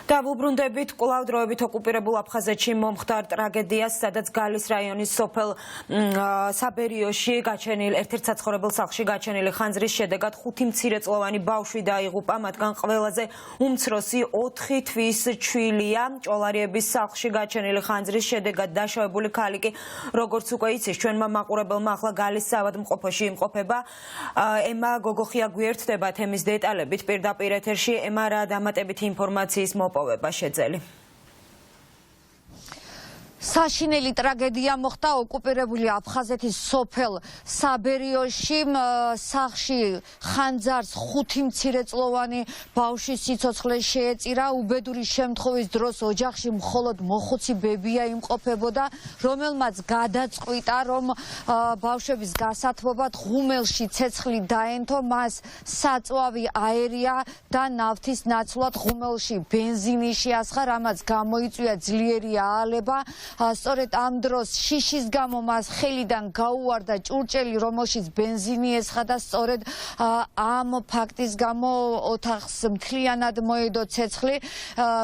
დავუბრუნდებით კვლავ დროებით ოკუპირებულ აფხაზეთში მომხდარ ტრაგედიას, სადაც გალის რაიონის სოფელ საბერიოში გაჩენილ ერთ-ერთ საცხოვრებელ სახლში გაჩენილი ხანძრის შედეგად 5 მცირეწლოვანი ბავშვი დაიღუპა, მათგან ყველაზე უმცროსი 4 თვის ჩვილია. ჭოლარიების სახლში გაჩენილი ხანძრის შედეგად დაშავებული ქალი კი, როგორც უკვე იცის, ჩვენმა მაყურებელმა ახლა გალის საავადმყოფოში იმყოფება. ემა გოგოხია გვერდდება თემის დეტალებით პირდაპირ ეთერში. ემა, რა დამატებითი ინფორმაციის მოპოვება შეძელი? საშინელი ტრაგედია მოხდა ოკუპირებული აფხაზეთის სოფელ საბერიოში. სახლში ხანძარს 5 მცირეწლოვანი ბავშვის სიცოცხლე შეეწირა. უბედური შემთხვევის დროს ოჯახში მხოლოდ მოხუცი ბებია იმყოფებოდა, რომელმაც გადაწყვიტა, რომ ბავშვების გასათბობად ღუმელში ცეცხლი დაენთო. მას საწვავი აერია და ნავთის ნაცვლად ღუმელში ბენზინი შეასხა, რამაც გამოიწვია ძლიერი აალება. სწორედ ამ დროს შიშის გამო მას ხელიდან გაუვარდა ჭურჭელი, რომელშიც ბენზინი ესხა და სწორედ ამ ფაქტის გამო ოთახს მთლიანად მოედო ცეცხლი.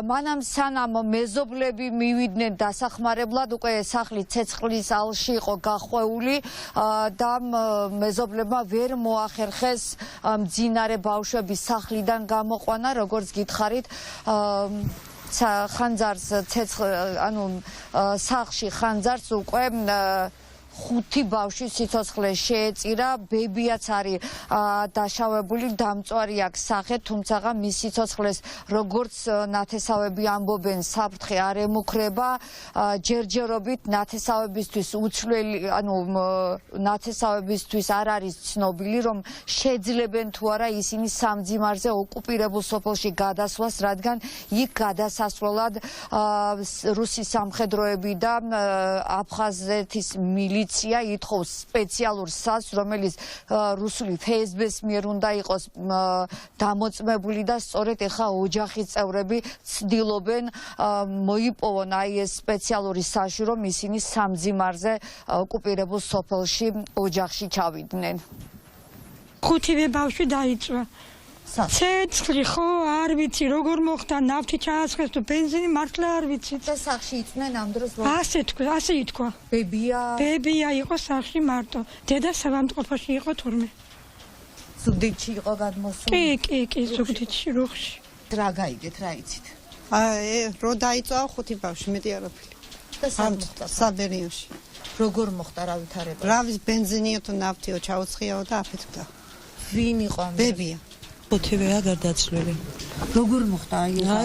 მანამ სანამ მეზობლები მივიდნენ დასახმარებლად, უკვე სახლი ცეცხლის ალში იყო გახვეული და მეზობლებმა ვერ მოახერხეს მძინარე ბავშვების სახლიდან გამოყვანა, როგორც გითხარით. ხანძარს სახლში ხანძარს უკვე 5 ბავშვის სიცოცხლე შეეწირა. ბებიაც არის დაშავებული, დამწვარი აქვს სახე, თუმცა მის სიცოცხლეს, როგორც ნათესავები ამბობენ, საფრთხე არ ემუქრება. ჯერჯერობით ნათესავებისთვის ნათესავებისთვის არ არის ცნობილი, რომ შეძლებენ თუ არა ისინი სამძიმარზე ოკუპირებულ სოფელში გადასვლას, რადგან იქ გადასასვლელად რუსი სამხედროები და აფხაზეთის მილიცია ითხოვს სპეციალურ სასს, რომელიც რუსული ფსბ-ს მიერ უნდა იყოს დამოწმებული და სწორედ ეხა ოჯახის წევრები ცდილობენ მოიპოვონ ეს სპეციალური საში, რომ ისინი სამძიმარზე ოკუპირებულ სოფელში ოჯახში ჩავიდნენ. 5 ბავშვი დაიწვა. ცეცხლი ხო არ ვიცი როგორ მოხდა, ნავთი ჩაასხეს თუ ბენზინი, მართლა არ ვიცი. და სახლში იყვნენ ამ დროს? ასე ითქვა. ბებია იყო სახლში მარტო. დედა საავადმყოფოში იყო თურმე. ზუგდიდში იყო გადმოსული? კი, ზუგდიდში, რუხში. რა გაიგეთ, რა იცით? რო დაიწვა 5 ბავშვი, მეტი არაფერი. და საბერიაში. როგორ მოხდა, რა ვითარება? რავის ბენზინიო თუ ნავთიო ჩაუცხიაო და აფეთქდა. ვინ იყო ამ? ბებია. 5-ვეა გარდაცვლილი. როგორ მოხდა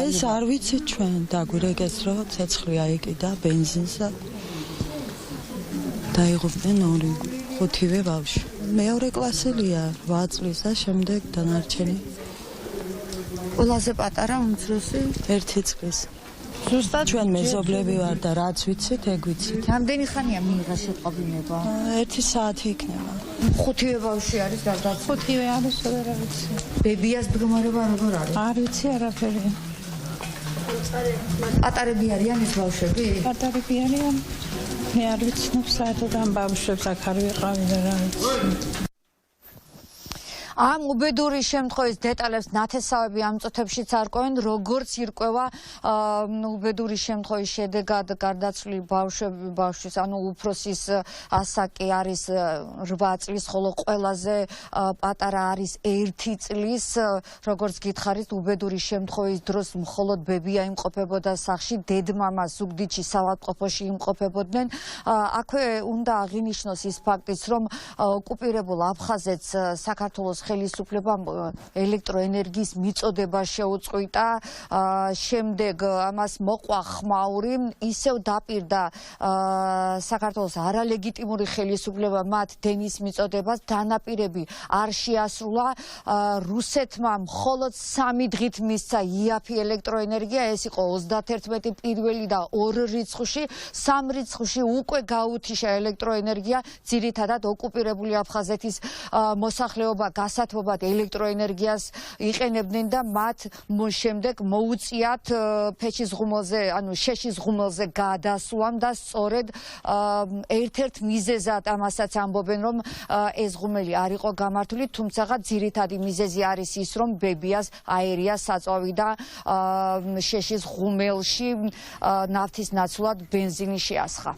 ეს არ ვიცით ჩვენ, დაგვირეკეს რომ ცეცხლი აიკიდა ბენზინსა. დაიღუპნენ 5-ვე ბავშვი. მეორე კლასელია, 8 წლის და შემდეგ დანარჩენი. ყველაზე პატარა უმცროსი 1 წლის. ზუსტად ჩვენ მეზობლები ვარ და რაც ვიცით, ეგ ვიცით. რამდენი ხანია მიიღა შეყვავილება? 1 საათი იქნება. 5-ვე ბავშვი არის გარდაცვლილი. 5-ვე არის, რა ვიცი. ბებიას მდგომარეობა როგორ არის? არ ვიცი არაფერი. პატარები არიან ეს ბავშვები? პატარები არიან. მე არ ვიცნობ საერთოდ ამ ბავშვებს, აქ არ ვიყავი და რა ვიცი. ამ უბედური შემთხვევის დეტალებს ნათესავები ამ წუთებშიც არკვევენ, როგორც ირკვევა უბედური შემთხვევის შედეგად გარდაცვლილი ბავშვის, უფროსის ასაკი არის 8 წლის, ხოლო ყველაზე პატარა არის 1 წლის. როგორც გითხარით, უბედური შემთხვევის დროს მხოლოდ ბებია იმყოფებოდა სახლში, დედმამა ზუგდიდში საავადმყოფოში იმყოფებოდნენ. აქვე უნდა აღინიშნოს ის ფაქტიც, რომ ოკუპირებულ აფხაზეთს საქართველოს ხელისუფლებამ ელექტროენერგიის მიწოდება შეუწყვიტა. შემდეგ ამას მოყვა ხმაური, ისევ დაპირდა საქართველოს არალეგიტიმური ხელისუფლება მათ დენის მიწოდებას. დანაპირები არ შეასრულა. რუსეთმა მხოლოდ 3 დღით მისცა იაფი ელექტროენერგია. ეს იყო 31 პირველი და 2 რიცხვში. 3 რიცხვში უკვე გაუთიშა ელექტროენერგია. ძირითადად ოკუპირებული აფხაზეთის მოსახლეობა გასათბობად ელექტროენერგიას იყენებდნენ და მათ შემდეგ მოუწიათ ფეჩის ღუმელზე, ანუ შეშის ღუმელზე გადასვლამ და სწორედ ერთ-ერთ მიზეზად ამასაც ამბობენ, რომ ეს ღუმელი არ იყო გამართული, თუმცა ძირითადი მიზეზი არის ის, რომ ბებიას აერია საწვავი და შეშის ღუმელში ნავთის ნაცვლად ბენზინი შეასხა.